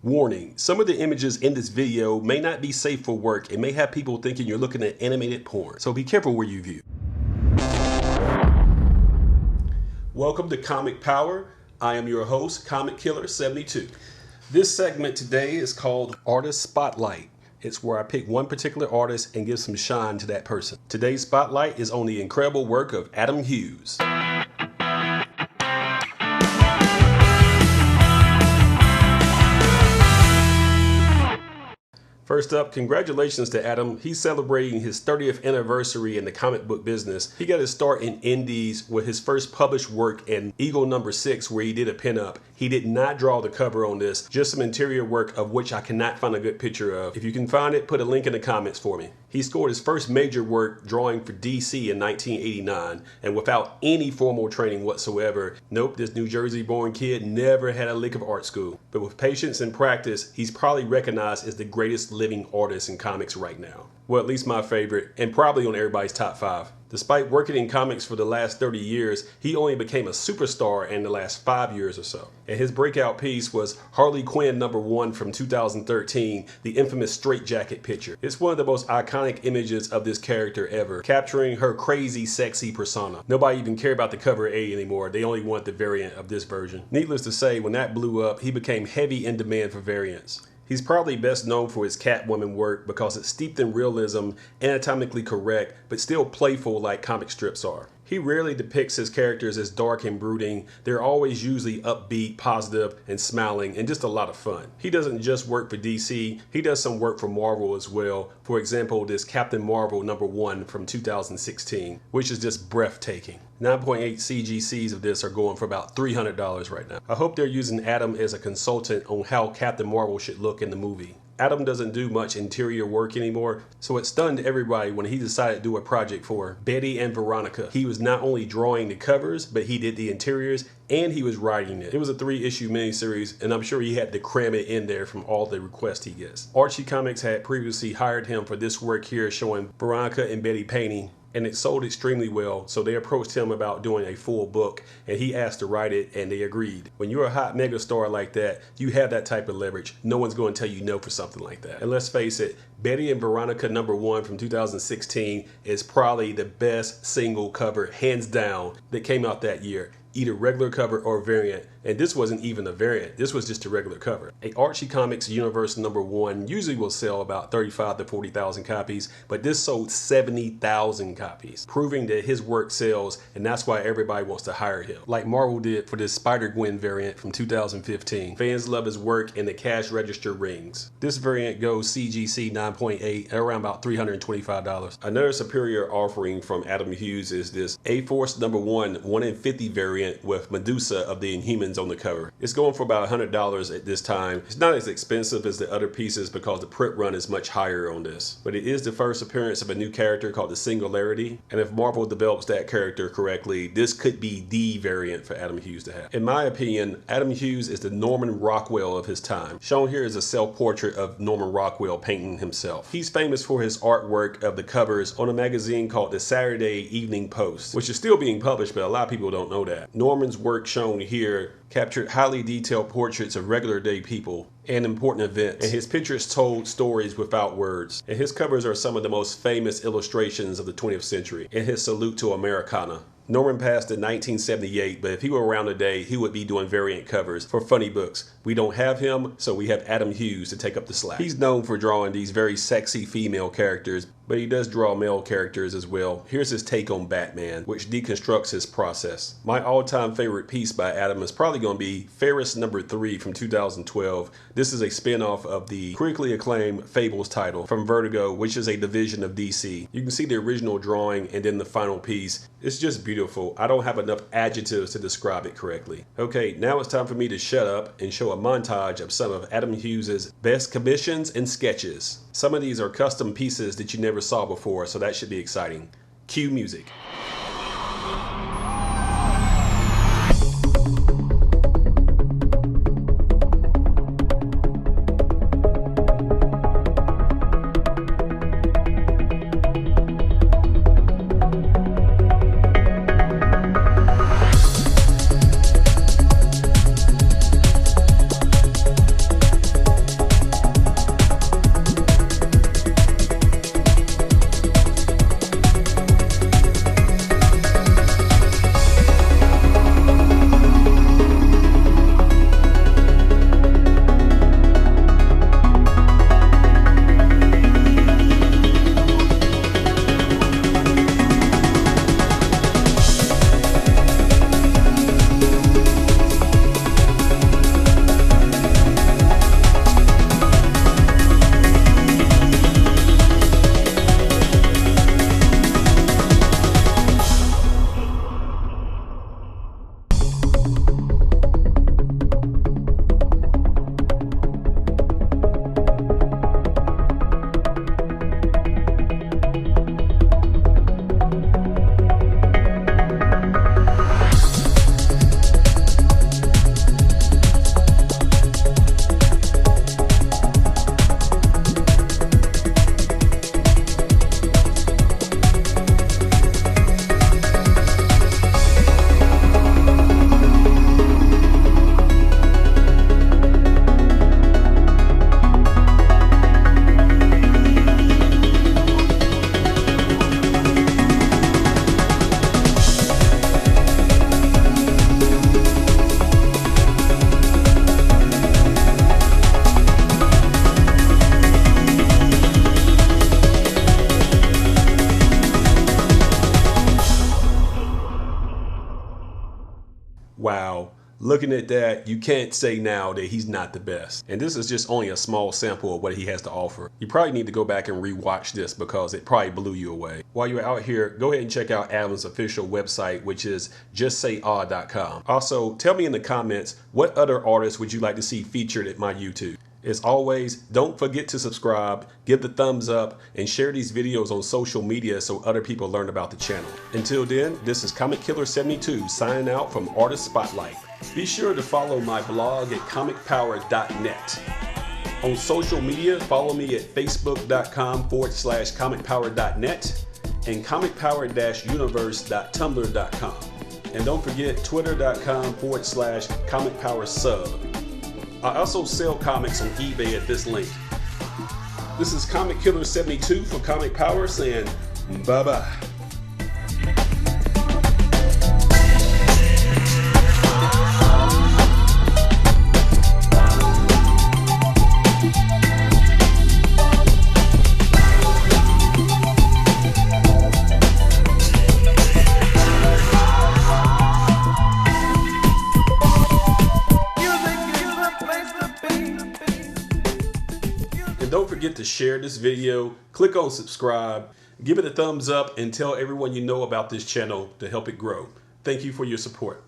Warning, some of the images in this video may not be safe for work and may have people thinking you're looking at animated porn, so be careful where you view. Welcome to Comic Power. I am your host, Comic Killer 72. This segment today is called Artist Spotlight. It's where I pick one particular artist and give some shine to that person. Today's spotlight is on the incredible work of Adam Hughes. First up, congratulations to Adam. He's celebrating his 30th anniversary in the comic book business. He got his start in indies with his first published work in Eagle #6, where he did a pinup. He did not draw the cover on this, just some interior work of which I cannot find a good picture of. If you can find it, put a link in the comments for me. He scored his first major work drawing for DC in 1989, and without any formal training whatsoever. Nope, this New Jersey born kid never had a lick of art school. But with patience and practice, he's probably recognized as the greatest living artist in comics right now. Well, at least my favorite, and probably on everybody's top 5. Despite working in comics for the last 30 years, he only became a superstar in the last 5 years or so. And his breakout piece was Harley Quinn #1 from 2013, the infamous straitjacket picture. It's one of the most iconic images of this character ever, capturing her crazy, sexy persona. Nobody even cared about the cover A anymore. They only want the variant of this version. Needless to say, when that blew up, he became heavy in demand for variants. He's probably best known for his Catwoman work because it's steeped in realism, anatomically correct, but still playful like comic strips are. He rarely depicts his characters as dark and brooding. They're always usually upbeat, positive, and smiling, and just a lot of fun. He doesn't just work for DC, he does some work for Marvel as well. For example, this Captain Marvel #1 from 2016, which is just breathtaking. 9.8 CGCs of this are going for about $300 right now. I hope they're using Adam as a consultant on how Captain Marvel should look in the movie. Adam doesn't do much interior work anymore, so it stunned everybody when he decided to do a project for Betty and Veronica. He was not only drawing the covers, but he did the interiors and he was writing it. It was a 3-issue miniseries, and I'm sure he had to cram it in there from all the requests he gets. Archie Comics had previously hired him for this work here showing Veronica and Betty painting, and it sold extremely well, so they approached him about doing a full book, and he asked to write it, and they agreed. When you're a hot megastar like that, you have that type of leverage. No one's going to tell you no for something like that. And let's face it, Betty and Veronica #1 from 2016 is probably the best single cover, hands down, that came out that year. Either regular cover or variant, and this wasn't even a variant, this was just a regular cover. A Archie Comics Universe #1 usually will sell about 35,000 to 40,000 copies, but this sold 70,000 copies, proving that his work sells, and that's why everybody wants to hire him. Like Marvel did for this Spider-Gwen variant from 2015. Fans love his work and the cash register rings. This variant goes CGC 9.8 at around about $325. Another superior offering from Adam Hughes is this A-Force #1 1 in 50 variant with Medusa of the Inhumans on the cover. It's going for about $100 at this time. It's not as expensive as the other pieces because the print run is much higher on this. But it is the first appearance of a new character called the Singularity, and if Marvel develops that character correctly, this could be the variant for Adam Hughes to have. In my opinion, Adam Hughes is the Norman Rockwell of his time. Shown here is a self-portrait of Norman Rockwell painting himself. He's famous for his artwork of the covers on a magazine called the Saturday Evening Post, which is still being published, but a lot of people don't know that. Norman's work shown here captured highly detailed portraits of regular day people and important events, and his pictures told stories without words. And his covers are some of the most famous illustrations of the 20th century, and his salute to Americana. Norman passed in 1978, but if he were around today, he would be doing variant covers for funny books. We don't have him, so we have Adam Hughes to take up the slack. He's known for drawing these very sexy female characters, but he does draw male characters as well. Here's his take on Batman, which deconstructs his process. My all-time favorite piece by Adam is probably going to be Ferris #3 from 2012. This is a spin-off of the critically acclaimed Fables title from Vertigo, which is a division of DC. You can see the original drawing and then the final piece. It's just beautiful. I don't have enough adjectives to describe it correctly. Okay, now it's time for me to shut up and show a montage of some of Adam Hughes' best commissions and sketches. Some of these are custom pieces that you never saw before, so that should be exciting. Cue music. Looking at that, you can't say now that he's not the best. And this is just only a small sample of what he has to offer. You probably need to go back and rewatch this because it probably blew you away. While you're out here, go ahead and check out Adam's official website, which is justsayah.com. Also, tell me in the comments, what other artists would you like to see featured at my YouTube? As always, don't forget to subscribe, give the thumbs up, and share these videos on social media so other people learn about the channel. Until then, this is Comic Killer 72 signing out from Artist Spotlight. Be sure to follow my blog at comicpower.net. On social media, follow me at facebook.com/comicpower.net and comicpower-universe.tumblr.com. And don't forget twitter.com/comicpowersub. I also sell comics on eBay at this link. This is Comic Killer 72 for Comic Power saying bye-bye. And don't forget to share this video, click on subscribe, give it a thumbs up, and tell everyone you know about this channel to help it grow. Thank you for your support.